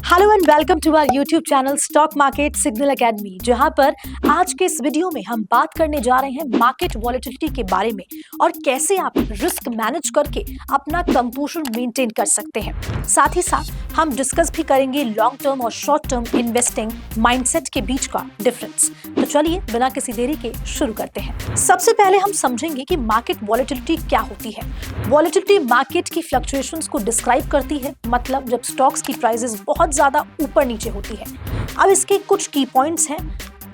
Hello and welcome to our YouTube channel stock market signal academy, जहां पर आज के इस वीडियो में हम बात करने जा रहे हैं मार्केट वॉलेटिलिटी के बारे में और कैसे आप रिस्क मैनेज करके अपना कंपोजर मेंटेन कर सकते हैं। साथ ही साथ हम डिस्कस भी करेंगे लॉन्ग टर्म और शॉर्ट टर्म इन्वेस्टिंग माइंडसेट के बीच का डिफरेंस। तो चलिए बिना किसी देरी के शुरू करते हैं। सबसे पहले हम समझेंगे कि मार्केट वॉलेटिलिटी क्या होती है। वॉलेटिलिटी मार्केट की फ्लक्चुएशंस को डिस्क्राइब करती है, मतलब जब स्टॉक्स की प्राइसेस बहुत ज्यादा ऊपर नीचे होती है। अब इसके कुछ की पॉइंट्स हैं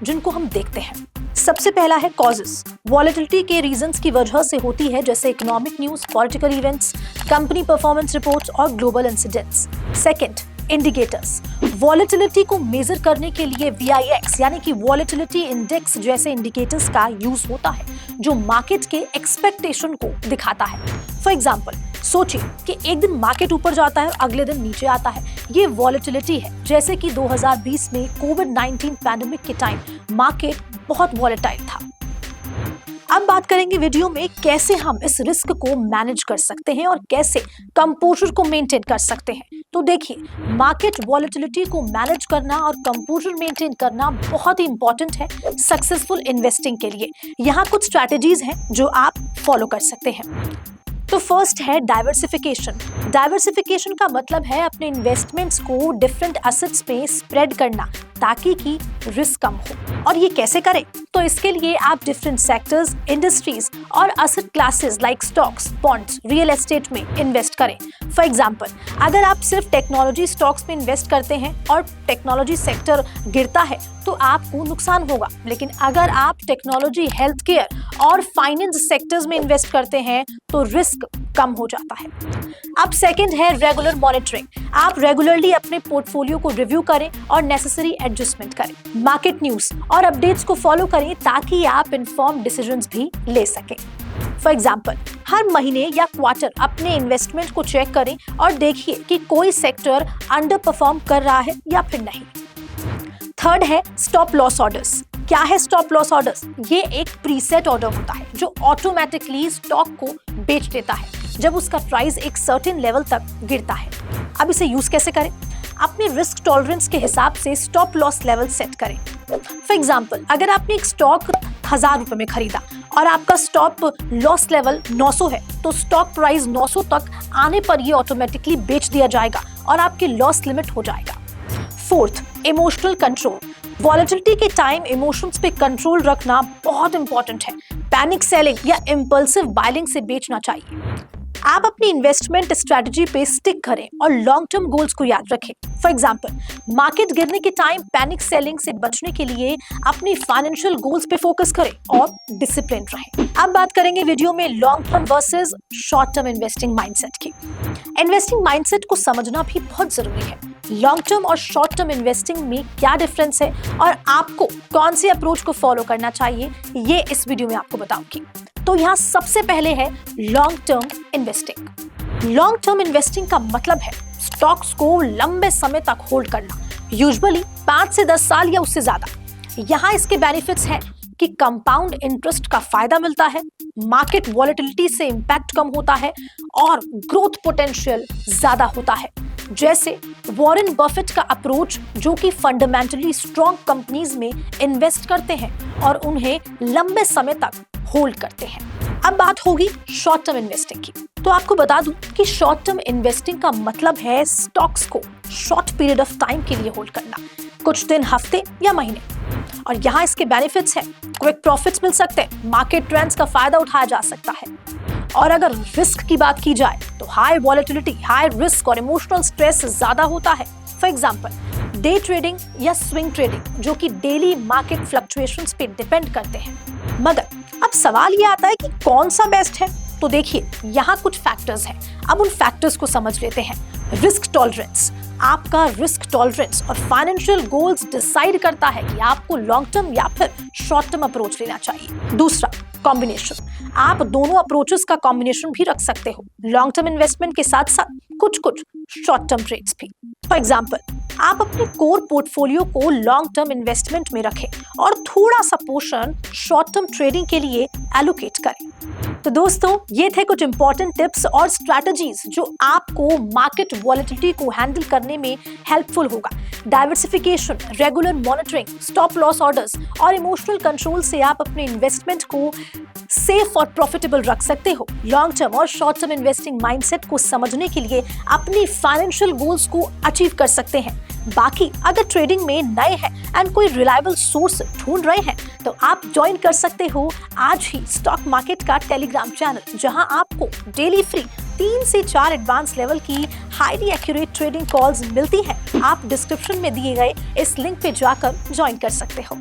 जिनको हम देखते हैं। सबसे पहला है कॉजेस। वॉलेटिलिटी के रीजंस की वजह से होती है, जैसे economic news, political events, company performance reports और global incidents. Second, indicators. Volatility को मेजर करने के लिए VIX यानी कि वॉलेटिलिटी इंडेक्स जैसे इंडिकेटर्स का यूज होता है, जो मार्केट के एक्सपेक्टेशन को दिखाता है। फॉर एग्जाम्पल, सोचिए कि एक दिन मार्केट ऊपर जाता है और अगले दिन नीचे आता है। ये वॉलेटिलिटी है। जैसे कि 2020 में कोविड-19 पैंडेमिक के टाइम मार्केट बहुत वॉलेटाइल था। अब बात करेंगे वीडियो में कैसे हम इस रिस्क को मैनेज कर सकते हैं और कैसे कंपोजर को मेंटेन कर सकते हैं। तो देखिए, मार्केट वॉलेटिलिटी को मैनेज करना और कंपोजर मेंटेन करना बहुत ही इंपॉर्टेंट है सक्सेसफुल इन्वेस्टिंग के लिए। यहाँ कुछ स्ट्रैटेजीज हैं जो आप फॉलो कर सकते हैं। तो फर्स्ट है डाइवर्सिफिकेशन। डाइवर्सिफिकेशन का मतलब है अपने इन्वेस्टमेंट्स को डिफरेंट एसेट्स पे स्प्रेड करना ताकि कि रिस्क कम हो। और ये कैसे करें? तो इसके लिए आप डिफरेंट सेक्टर्स, इंडस्ट्रीज और asset classes like stocks, bonds, real estate में इन्वेस्ट करें। फॉर एग्जांपल, अगर आप सिर्फ टेक्नोलॉजी स्टॉक्स में इन्वेस्ट करते हैं और टेक्नोलॉजी सेक्टर गिरता है तो आपको नुकसान होगा, लेकिन अगर आप टेक्नोलॉजी, हेल्थ केयर और फाइनेंस सेक्टर्स में इन्वेस्ट करते हैं तो रिस्क कम हो जाता है। अब सेकंड है रेगुलर मॉनिटरिंग। आप रेगुलरली अपने पोर्टफोलियो को रिव्यू करें और नेसेसरी एडजस्टमेंट करें। मार्केट न्यूज और अपडेट्स को फॉलो करें ताकि आप इन्फॉर्म्ड डिसीजंस भी ले सकें। फॉर एग्जाम्पल, हर महीने या क्वार्टर अपने इन्वेस्टमेंट को चेक करें और देखिए कि कोई सेक्टर अंडर परफॉर्म कर रहा है या फिर नहीं। थर्ड है स्टॉप लॉस ऑर्डर्स। क्या है स्टॉप लॉस ऑर्डर्स? ये एक प्रीसेट ऑर्डर होता है जो ऑटोमेटिकली स्टॉक को बेच देता है जब उसका प्राइस एक सर्टेन लेवल तक गिरता है। अब इसे यूज कैसे करें? अपने रिस्क टॉलरेंस के हिसाब से स्टॉप लॉस लेवल सेट करें। फॉर एग्जाम्पल, अगर आपने एक स्टॉक 1000 रुपए में खरीदा और आपका स्टॉप लॉस लेवल 900 है, तो स्टॉक प्राइस 900 तक आने पर ये ऑटोमेटिकली बेच दिया जाएगा और आपकी लॉस लिमिट हो जाएगा। Fourth, emotional control. वॉलेटिलिटी के टाइम इमोशंस पे कंट्रोल रखना बहुत इंपॉर्टेंट है। पैनिक सेलिंग या इम्पल्सिव बाइंग से बेचना चाहिए। आप अपनी इन्वेस्टमेंट स्ट्रेटजी पे स्टिक करें और लॉन्ग टर्म गोल्स को याद रखें। फॉर एग्जाम्पल, मार्केट गिरने के टाइम पैनिक सेलिंग से बचने के लिए अपनी फाइनेंशियल गोल्स पे फोकस करें और डिसिप्लिन रहें। अब बात करेंगे वीडियो में long term versus short term investing mindset की। इन्वेस्टिंग माइंडसेट को समझना भी बहुत जरूरी है। लॉन्ग टर्म और शॉर्ट टर्म इन्वेस्टिंग में क्या डिफरेंस है और आपको कौन सी अप्रोच को फॉलो करना चाहिए, ये इस वीडियो में आपको बताऊंगी। तो यहाँ सबसे पहले है long term investing. Long term investing का मतलब है स्टॉक्स को लंबे समय तक होल्ड करना, यूजुअली 5 से 10 साल या उससे ज्यादा। यहाँ इसके बेनिफिट्स हैं कि कंपाउंड इंटरेस्ट का फायदा मिलता है, मार्केट वॉलेटिलिटी से इंपैक्ट कम होता है और ग्रोथ पोटेंशियल ज्यादा होता है। जैसे वॉरेन बफेट का अप्रोच, जो कि फंडामेंटली स्ट्रॉन्ग कंपनीज में इन्वेस्ट करते हैं और उन्हें लंबे समय तक होल्ड करते हैं। अब बात होगी शॉर्ट टर्म इन्वेस्टिंग की। तो आपको बता दूं कि शॉर्ट टर्म इन्वेस्टिंग का मतलब है स्टॉक्स को शॉर्ट पीरियड ऑफ टाइम के लिए होल्ड करना, कुछ दिन, हफ्ते या महीने। और यहाँ इसके बेनिफिट्स हैं, क्विक प्रॉफिट्स मिल सकते हैं, मार्केट ट्रेंड्स का फायदा उठाया जा सकता है। और अगर रिस्क की बात की जाए तो हाई वॉलेटिलिटी, हाई रिस्क और इमोशनल स्ट्रेस ज्यादा होता है। फॉर एग्जाम्पल, डे ट्रेडिंग या स्विंग ट्रेडिंग, जो कि डेली मार्केट फ्लक्चुएशंस पे डिपेंड करते हैं। मगर अब सवाल ये आता है कि कौन सा बेस्ट है? तो देखिए, यहाँ कुछ फैक्टर्स हैं। अब उन फैक्टर्स को समझ लेते हैं। Risk tolerance. आपका रिस्क टॉलरेंस और फाइनेंशियल गोल्स डिसाइड करता है कि आपको लॉन्ग टर्म या फिर शॉर्ट टर्म अप्रोच लेना चाहिए। दूसरा, कॉम्बिनेशन। आप दोनों अप्रोचेस का कॉम्बिनेशन भी रख सकते हो, लॉन्ग टर्म इन्वेस्टमेंट के साथ साथ कुछ शॉर्ट टर्म ट्रेड्स भी। फॉर एग्जाम्पल, आप अपने कोर पोर्टफोलियो को लॉन्ग टर्म इन्वेस्टमेंट में रखें और थोड़ा सा पोर्शन शॉर्ट टर्म ट्रेडिंग के लिए एलोकेट करें। तो दोस्तों ये थे कुछ इंपॉर्टेंट टिप्स और स्ट्रैटेजीज जो आपको मार्केट वॉलेटिलिटी को हैंडल करने में हेल्पफुल होगा। Diversification, regular monitoring, stop loss orders और इमोशनल कंट्रोल से आप अपने इन्वेस्टमेंट को सेफ और प्रॉफिटेबल रख सकते हो। लॉन्ग टर्म और शॉर्ट टर्म इन्वेस्टिंग माइंडसेट को समझने के लिए अपनी फाइनेंशियल गोल्स को अचीव कर सकते हैं। बाकी अगर ट्रेडिंग में नए हैं एंड कोई रिलायबल सोर्स ढूंढ रहे हैं तो आप ज्वाइन कर सकते हो आज ही स्टॉक मार्केट का टेलीग्राम चैनल, जहां आपको डेली फ्री 3 से 4 एडवांस लेवल की हाईली एक्यूरेट ट्रेडिंग कॉल्स मिलती हैं। आप डिस्क्रिप्शन में दिए गए इस लिंक पे जाकर ज्वाइन कर सकते हो।